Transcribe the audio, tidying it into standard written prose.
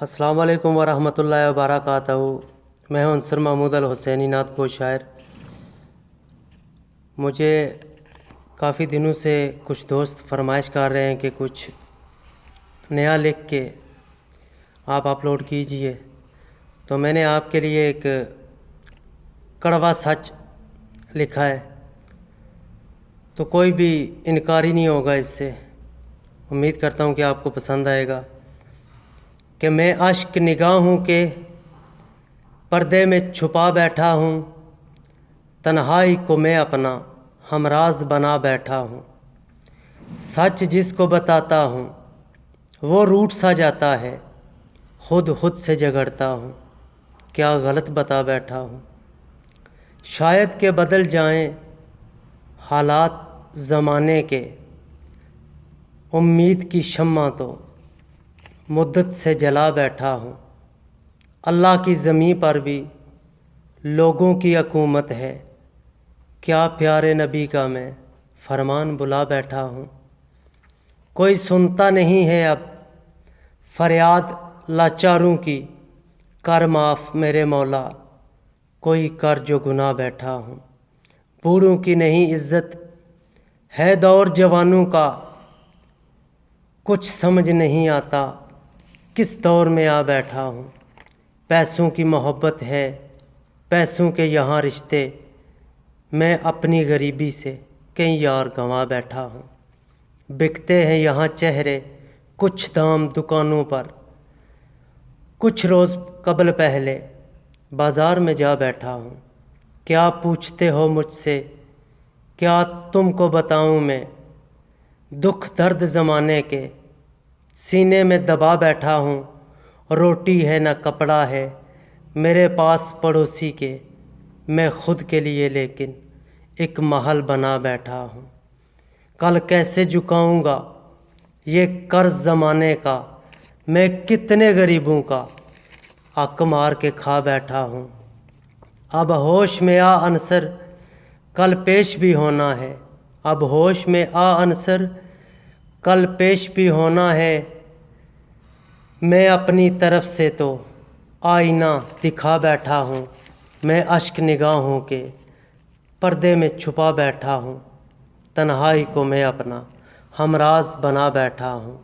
السلام علیکم ورحمۃ اللہ وبرکاتہ۔ میں ہوں عنصر محمود الحسینی، نعت کو شاعر۔ مجھے کافی دنوں سے کچھ دوست فرمائش کر رہے ہیں کہ کچھ نیا لکھ کے آپ اپلوڈ کیجئے، تو میں نے آپ کے لیے ایک کڑوا سچ لکھا ہے، تو کوئی بھی انکاری نہیں ہوگا اس سے۔ امید کرتا ہوں کہ آپ کو پسند آئے گا کہ میں اشک نگاہوں کے پردے میں چھپا بیٹھا ہوں، تنہائی کو میں اپنا ہمراز بنا بیٹھا ہوں۔ سچ جس کو بتاتا ہوں وہ روٹھ سا جاتا ہے، خود سے جھگڑتا ہوں، کیا غلط بتا بیٹھا ہوں۔ شاید کہ بدل جائیں حالات زمانے کے، امید کی شمع تو مدت سے جلا بیٹھا ہوں۔ اللہ کی زمین پر بھی لوگوں کی حکومت ہے، کیا پیارے نبی کا میں فرمان بلا بیٹھا ہوں۔ کوئی سنتا نہیں ہے اب فریاد لاچاروں کی، کر معاف میرے مولا کوئی کر جو گناہ بیٹھا ہوں۔ بوڑھوں کی نہیں عزت ہے دور جوانوں کا، کچھ سمجھ نہیں آتا کس دور میں آ بیٹھا ہوں۔ پیسوں کی محبت ہے، پیسوں کے یہاں رشتے، میں اپنی غریبی سے کئی یار گنوا بیٹھا ہوں۔ بکتے ہیں یہاں چہرے کچھ دام دکانوں پر، کچھ روز قبل پہلے بازار میں جا بیٹھا ہوں۔ کیا پوچھتے ہو مجھ سے، کیا تم کو بتاؤں میں، دکھ درد زمانے کے سینے میں دبا بیٹھا ہوں۔ روٹی ہے نہ کپڑا ہے میرے پاس پڑوسی کے، میں خود کے لیے لیکن ایک محل بنا بیٹھا ہوں۔ کل کیسے چکاؤں گا یہ قرض زمانے کا، میں کتنے غریبوں کا حق مار کے کھا بیٹھا ہوں۔ اب ہوش میں آ عنصر کل پیش بھی ہونا ہے، اب ہوش میں آ عنصر کل پیش بھی ہونا ہے۔ میں اپنی طرف سے تو آئینہ دکھا بیٹھا ہوں، میں اشک نگاہوں کے پردے میں چھپا بیٹھا ہوں، تنہائی کو میں اپنا ہمراز بنا بیٹھا ہوں۔